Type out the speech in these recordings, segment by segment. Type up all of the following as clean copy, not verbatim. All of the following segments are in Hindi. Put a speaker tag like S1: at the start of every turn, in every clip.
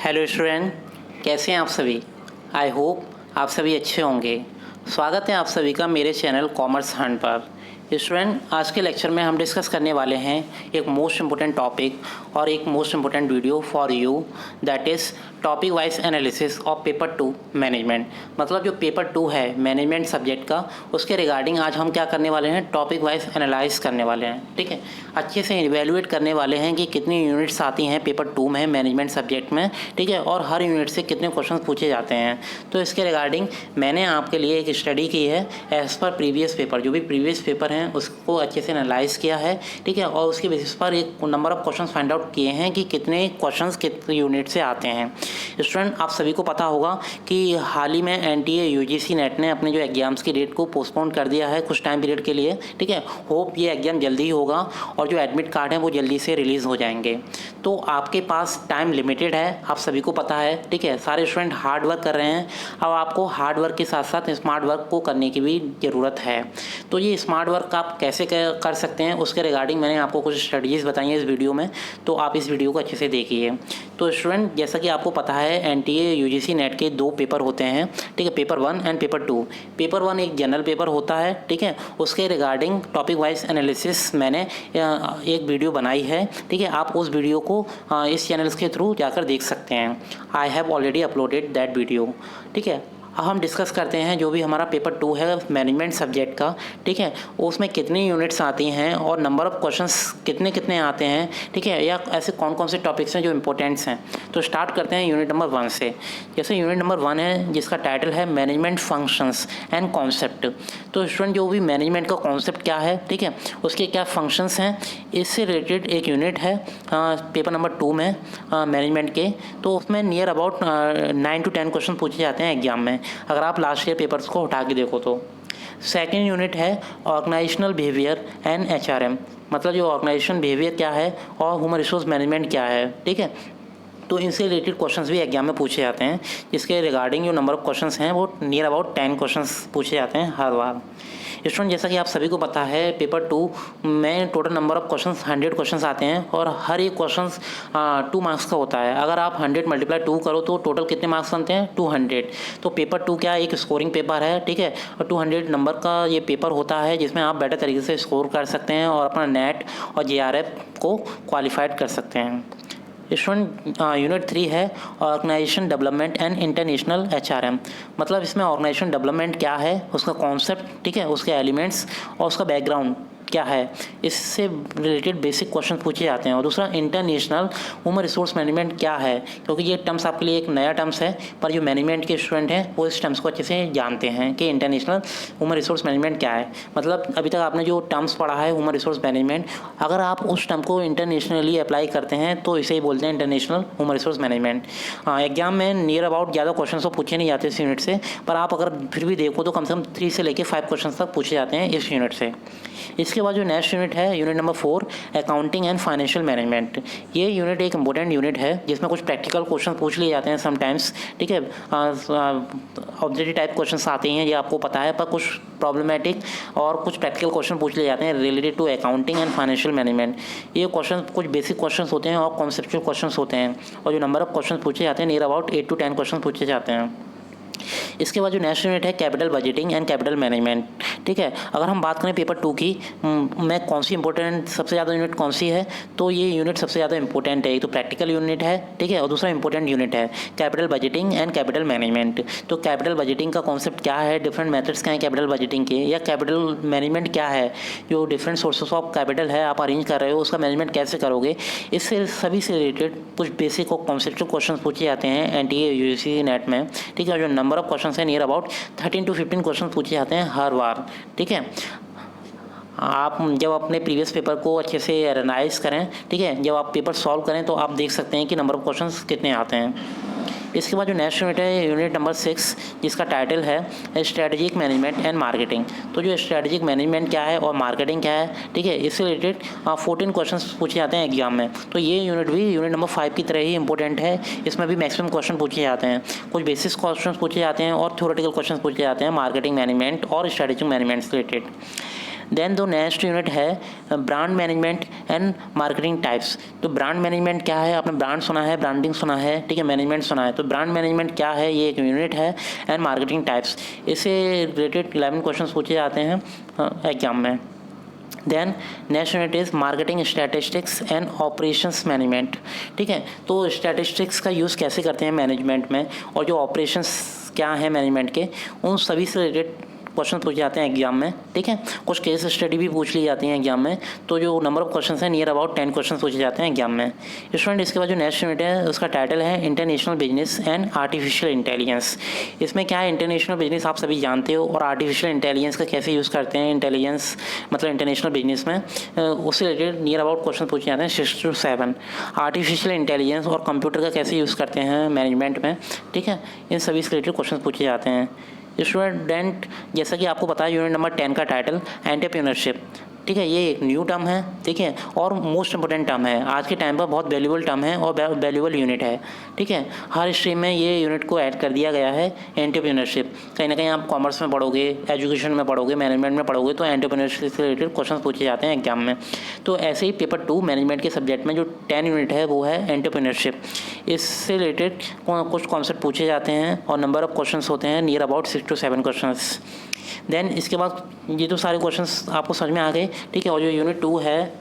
S1: हेलो स्टूडेंट, कैसे हैं आप सभी। आई होप आप सभी अच्छे होंगे। स्वागत है आप सभी का मेरे चैनल कॉमर्स हंट पर। स्टूडेंट, आज के लेक्चर में हम डिस्कस करने वाले हैं एक मोस्ट इम्पोर्टेंट टॉपिक और एक most important video for you, that is topic wise analysis of paper 2 management. मतलब जो पेपर 2 है मैनेजमेंट सब्जेक्ट का, उसके रिगार्डिंग आज हम क्या करने वाले हैं, टॉपिक वाइज एनालाइज करने वाले हैं। ठीक है, अच्छे से इवेल्युएट करने वाले हैं कि कितनी यूनिट्स आती हैं पेपर 2 में मैनेजमेंट सब्जेक्ट में। ठीक है, और हर यूनिट से कितने क्वेश्चन पूछे जाते हैं। तो इसके रिगार्डिंग मैंने आपके लिए एक स्टडी की है एज़ पर प्रीवियस पेपर। जो भी प्रीवियस पेपर हैं उसको अच्छे से एनालाइज किया है। ठीक है, और उसके बेसिस पर एक number of question find out किए हैं कि कितने क्वेश्चन कितने यूनिट से आते हैं। स्टूडेंट, आप सभी को पता होगा कि हाल ही में एनटीए यूजीसी नेट ने अपने जो एग्जाम्स की डेट को पोस्टपोन कर दिया है कुछ टाइम पीरियड के लिए। ठीक है, होप ये एग्जाम जल्दी ही होगा और जो एडमिट कार्ड हैं वो जल्दी से रिलीज़ हो जाएंगे। तो आपके पास टाइम लिमिटेड है, आप सभी को पता है। ठीक है, सारे स्टूडेंट हार्ड वर्क कर रहे हैं। अब आपको हार्ड वर्क के साथ साथ स्मार्ट वर्क को करने की भी ज़रूरत है। तो ये स्मार्ट वर्क आप कैसे कर सकते हैं उसके रिगार्डिंग मैंने आपको कुछ स्ट्रेटजीज़ बताई हैं इस वीडियो में, तो आप इस वीडियो को अच्छे से देखिए। तो स्टूडेंट, जैसा कि आपको पता है एनटीए यूजीसी नेट के 2 पेपर होते हैं। ठीक है, पेपर 1 एंड पेपर 2। पेपर 1 एक जनरल पेपर होता है। ठीक है, उसके रिगार्डिंग टॉपिक वाइज एनालिसिस मैंने एक वीडियो बनाई है। ठीक है, आप उस वीडियो को इस चैनल्स के थ्रू जाकर देख सकते हैं। I have already uploaded that video. ठीक है, अब हम डिस्कस करते हैं जो भी हमारा पेपर 2 है मैनेजमेंट सब्जेक्ट का। ठीक है, उसमें कितनी यूनिट्स आती हैं और नंबर ऑफ़ क्वेश्चंस कितने कितने आते हैं। ठीक है, या ऐसे कौन कौन से टॉपिक्स हैं जो इंपॉर्टेंट्स हैं। तो स्टार्ट करते हैं यूनिट नंबर 1 से। जैसे यूनिट नंबर 1 है जिसका टाइटल है मैनेजमेंट फंक्शंस एंड कॉन्सेप्ट। तो स्टूडेंट, जो भी मैनेजमेंट का कॉन्सेप्ट क्या है, ठीक है, उसके क्या फंक्शंस हैं, इससे रिलेटेड एक यूनिट है पेपर नंबर 2 में मैनेजमेंट के। तो उसमें नियर अबाउट 9 to 10 क्वेश्चन पूछे जाते हैं एग्जाम में, अगर आप लास्ट ईयर पेपर्स को उठा के देखो तो। सेकेंड यूनिट है ऑर्गेनाइजेशनल बिहेवियर एंड एचआरएम। मतलब जो ऑर्गेनाइजेशन बिहेवियर क्या है और ह्यूमन रिसोर्स मैनेजमेंट क्या है। ठीक है, तो इनसे रिलेटेड क्वेश्चंस भी एग्जाम में पूछे जाते हैं, जिसके रिगार्डिंग जो नंबर ऑफ क्वेश्चंस हैं वो नियर अबाउट 10 क्वेश्चंस पूछे जाते हैं हर बार। स्टूडेंट, जैसा कि आप सभी को पता है पेपर 2 में total number of questions 100 questions आते हैं और हर एक क्वेश्चंस 2 मार्क्स का होता है। अगर आप 100 × 2 करो तो टोटल कितने मार्क्स बनते हैं, 200। तो पेपर 2 क्या एक स्कोरिंग पेपर है। ठीक है, और 200 नंबर का ये पेपर होता है जिसमें आप बेटर तरीके से स्कोर कर सकते हैं और अपना नेट और जेआरएफ को क्वालिफाइड कर सकते हैं। स्टूडेंट, यूनिट 3 है organisation development and international HRM. मतलब इसमें ऑर्गेनाइजेशन डेवलपमेंट क्या है, उसका कॉन्सेप्ट, ठीक है, उसके एलिमेंट्स और उसका बैकग्राउंड क्या है, इससे रिलेटेड बेसिक क्वेश्चन पूछे जाते हैं। और दूसरा इंटरनेशनल ह्यूमन रिसोर्स मैनेजमेंट क्या है, क्योंकि ये टर्म्स आपके लिए एक नया टर्म्स है, पर जो मैनेजमेंट के स्टूडेंट हैं वो इस टर्म्स को अच्छे से जानते हैं कि इंटरनेशनल ह्यूमन रिसोर्स मैनेजमेंट क्या है। मतलब अभी तक आपने जो टर्म्स पढ़ा है ह्यूमन रिसोर्स मैनेजमेंट, अगर आप उस टर्म को इंटरनेशनली अप्लाई करते हैं तो इसे ही बोलते हैं international human resource management. Exam में नियर अबाउट ज़्यादा क्वेश्चन तो पूछे नहीं जाते इस यूनिट से, पर आप अगर फिर भी देखो तो कम से कम 3 से लेकर 5 क्वेश्चन तक पूछे जाते हैं इस यूनिट से। इसके बाद जो नेक्स्ट यूनिट है unit number 4 accounting and financial management. ये यूनिट एक इंपॉर्टेंट यूनिट है जिसमें कुछ प्रैक्टिकल क्वेश्चन पूछ लिए जाते हैं समटाइम्स। ठीक है, ऑब्जेक्टिव टाइप क्वेश्चन आते हैं, ये आपको पता है, पर कुछ प्रॉब्लमेटिक और कुछ प्रैक्टिकल क्वेश्चन पूछ लिए जाते हैं related to accounting and financial management. ये क्वेश्चन कुछ बेसिक क्वेश्चन होते हैं और कॉन्सेप्चुअल क्वेश्चन होते हैं, और जो नंबर ऑफ क्वेश्चन पूछे जाते हैं नियर अबाउट 8 to 10 क्वेश्चन पूछे जाते हैं। इसके बाद जो नेक्स्ट यूनिट है capital budgeting and capital management. ठीक है, अगर हम बात करें पेपर 2 की में कौन सी इंपॉर्टेंट सबसे ज़्यादा यूनिट कौन सी है, तो ये यूनिट सबसे ज़्यादा इंपॉर्टेंट है। एक तो प्रैक्टिकल यूनिट है, ठीक है, और दूसरा इंपॉर्टेंट यूनिट है capital budgeting and capital management. तो कैपिटल बजटिंग का कॉन्सेप्ट क्या है, डिफरेंट मेथड्स क्या हैं कैपिटल बजटिंग के, या कैपिटल मैनेजमेंट क्या है, जो डिफरेंट सोर्सेस ऑफ कैपिटल है आप अरेंज कर रहे हो उसका मैनेजमेंट कैसे करोगे, इससे सभी से रिलेटेड कुछ बेसिक और कॉन्सेप्चुअल क्वेश्चन पूछे जाते हैं एनटीए यूजीसी नेट में। ठीक है, जो नंबर ऑफ क्वेश्चन है नियर अबाउट 13 to 15 क्वेश्चन पूछे जाते हैं हर बार। ठीक है, आप जब अपने प्रीवियस पेपर को अच्छे से एनालाइज करें, ठीक है, जब आप पेपर सॉल्व करें तो आप देख सकते हैं कि नंबर ऑफ क्वेश्चंस कितने आते हैं। इसके बाद जो नेक्स्ट यूनिट है यूनिट नंबर 6 जिसका टाइटल है स्ट्रेटेजिक मैनेजमेंट एंड मार्केटिंग। तो जो स्ट्रेटेजिक मैनेजमेंट क्या है और मार्केटिंग क्या है, ठीक है, इससे रिलेटेड 14 क्वेश्चन पूछे जाते हैं एग्जाम में। तो ये यूनिट भी यूनिट नंबर 5 की तरह ही इंपॉर्टेंट है। इसमें भी मैक्सिमम क्वेश्चन पूछे जाते हैं, कुछ बेसिक क्वेश्चन पूछे जाते हैं और थ्योरेटिकल क्वेश्चन पूछे जाते हैं मार्केटिंग मैनेजमेंट और स्ट्रेटेजिक मैनेजमेंट से रिलेटेड। देन दो नेक्स्ट यूनिट है brand management and marketing types. तो ब्रांड मैनेजमेंट क्या है, आपने ब्रांड सुना है, ब्रांडिंग सुना है, ठीक है, मैनेजमेंट सुना है। तो ब्रांड मैनेजमेंट क्या है, ये एक यूनिट है, एंड मार्केटिंग टाइप्स, इससे रिलेटेड 11 क्वेश्चन पूछे जाते हैं एग्जाम में। Then next unit is marketing statistics and operations management, ठीक है। तो स्टैटिस्टिक्स का यूज़ कैसे करते हैं मैनेजमेंट में, और जो ऑपरेशंस क्या हैं मैनेजमेंट के, उन सभी से रिलेटेड क्वेश्चन पूछे जाते हैं एग्जाम में, ठीक है। कुछ केस स्टडी भी पूछ ली जाती हैं एग्जाम में। तो जो नंबर ऑफ क्वेश्चन हैं नियर अबाउट 10 क्वेश्चन पूछे जाते हैं एग्जाम में। स्टूडेंट, इसके बाद जो नेक्स्ट यूनिट है उसका टाइटल है international business and artificial intelligence. इसमें क्या है, इंटरनेशनल बिजनेस आप सभी जानते हो, और आर्टिफिशियल इंटेलिजेंस का कैसे यूज़ करते हैं इंटेलिजेंस मतलब इंटरनेशनल बिजनेस में, उससे रिलेटेड नियर अबाउट क्वेश्चन पूछे जाते हैं 6 to 7। आर्टिफिशियल इंटेलिजेंस और कंप्यूटर का कैसे यूज़ करते हैं मैनेजमेंट में, ठीक है, इन सभी से रिलेटेड क्वेश्चन पूछे जाते हैं। स्टूडेंट, जैसा कि आपको पता है यूनिट नंबर 10 का टाइटल एंटरप्रेन्योरशिप, ठीक है, ये एक न्यू टर्म है, ठीक है, और मोस्ट इंपॉर्टेंट टर्म है आज के टाइम पर, बहुत वैल्यूबल टर्म है और वैल्यूबल यूनिट है, ठीक है। हर स्ट्रीम में ये यूनिट को ऐड कर दिया गया है एंटरप्रेन्योरशिप। कहीं ना कहीं आप कॉमर्स में पढ़ोगे, एजुकेशन में पढ़ोगे, मैनेजमेंट में पढ़ोगे, तो एंटरप्रेन्योरशिप से रिलेटेड क्वेश्चन पूछे जाते हैं एग्जाम में। तो ऐसे ही पेपर 2 मैनेजमेंट के सब्जेक्ट में जो 10 यूनिट है वो है एंटरप्रेन्योरशिप। इससे रिलेटेड कुछ कॉन्सेप्ट पूछे जाते हैं और नंबर ऑफ क्वेश्चन होते हैं near about 6 to 7 question. Then इसके बाद ये तो सारे क्वेश्चंस आपको समझ में आ गए, ठीक है। और जो यूनिट 2 है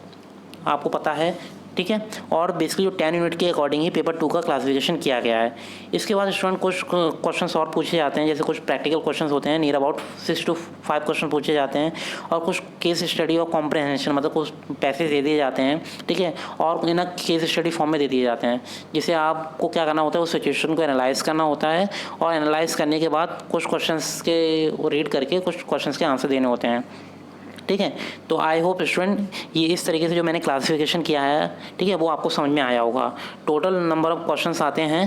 S1: आपको पता है, ठीक है, और बेसिकली जो 10 यूनिट के अकॉर्डिंग ही पेपर 2 का क्लासिफिकेशन किया गया है। इसके बाद स्टूडेंट कुछ क्वेश्चंस और पूछे जाते हैं, जैसे कुछ प्रैक्टिकल क्वेश्चंस होते हैं, नियर अबाउट 6 to 5 क्वेश्चन पूछे जाते हैं, और कुछ केस स्टडी और कॉम्प्रहेंशन मतलब कुछ पैसे दे दिए जाते हैं, ठीक है, और इन्हें केस स्टडी फॉर्म में दे दिए जाते हैं, जिसे आपको क्या करना होता है, उस सिचुएशन को एनालाइज करना होता है, और एनालाइज करने के बाद कुछ क्वेश्चंस के रीड करके कुछ क्वेश्चंस के आंसर देने होते हैं, ठीक है। तो आई होप स्टूडेंट ये इस तरीके से जो मैंने क्लासिफिकेशन किया है, ठीक है, वो आपको समझ में आया होगा। टोटल नंबर ऑफ क्वेश्चंस आते हैं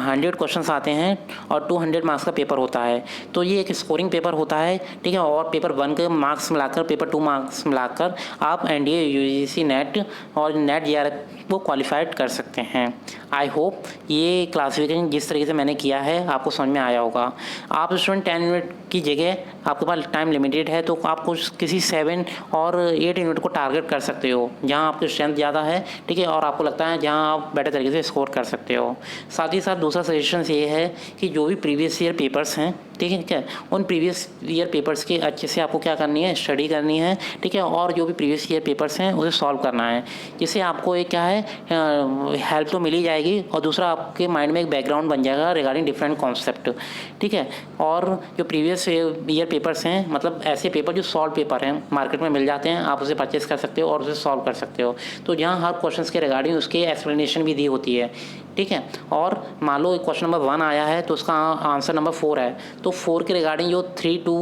S1: 100 क्वेश्चंस आते हैं, और 200 मार्क्स का पेपर होता है। तो ये एक स्कोरिंग पेपर होता है, ठीक है, और पेपर 1 के मार्क्स मिलाकर, पेपर 2 मार्क्स मिलाकर आप एनडीए, यूजीसी नेट और नेट जेआरएफ को क्वालिफाइड कर सकते हैं। आई होप ये क्लासिफिकेशन जिस तरीके से मैंने किया है आपको समझ में आया होगा। आप स्टूडेंट 10 यूनिट की जगह आपके पास टाइम लिमिटेड है, तो आप कुछ किसी 7 और 8 यूनिट को टारगेट कर सकते हो, जहां आपकी स्ट्रेंथ ज़्यादा है, ठीक है, और आपको लगता है जहां आप बेटर तरीके से स्कोर कर सकते हो। साथ ही साथ दूसरा सजेशन ये है कि जो भी प्रीवियस ईयर पेपर्स हैं, ठीक है, उन प्रीवियस ईयर पेपर्स के अच्छे से आपको क्या करनी है, स्टडी करनी है, ठीक है, और जो भी प्रीवियस ईयर पेपर्स हैं उसे सॉल्व करना है, जिससे आपको एक क्या है हेल्प तो मिली जाएगी, और दूसरा आपके माइंड में एक बैकग्राउंड बन जाएगा रिगार्डिंग डिफरेंट कॉन्सेप्ट, ठीक है। और जो प्रीवियस ईयर पेपर्स हैं, मतलब ऐसे पेपर जो सॉल्व पेपर हैं, मार्केट में मिल जाते हैं, आप उसे परचेस कर सकते हो और उसे सॉल्व कर सकते हो। तो जहाँ हर क्वेश्चन के रिगार्डिंग उसकी एक्सप्लेनेशन भी दी होती है, ठीक है। और मान लो क्वेश्चन नंबर 1 आया है तो उसका आंसर नंबर 4 है, तो 4 के रिगार्डिंग जो 3 to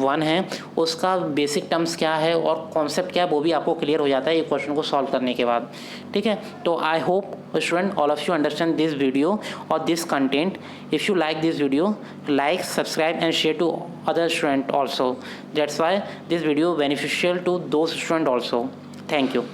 S1: 1 है उसका बेसिक टर्म्स क्या है और कॉन्सेप्ट क्या है वो भी आपको क्लियर हो जाता है ये क्वेश्चन को सॉल्व करने के बाद, ठीक है। तो I hope student all of you understand this video और this content. If you like this video, like, subscribe and share to other student also. That's why this video beneficial to those student also. Thank you.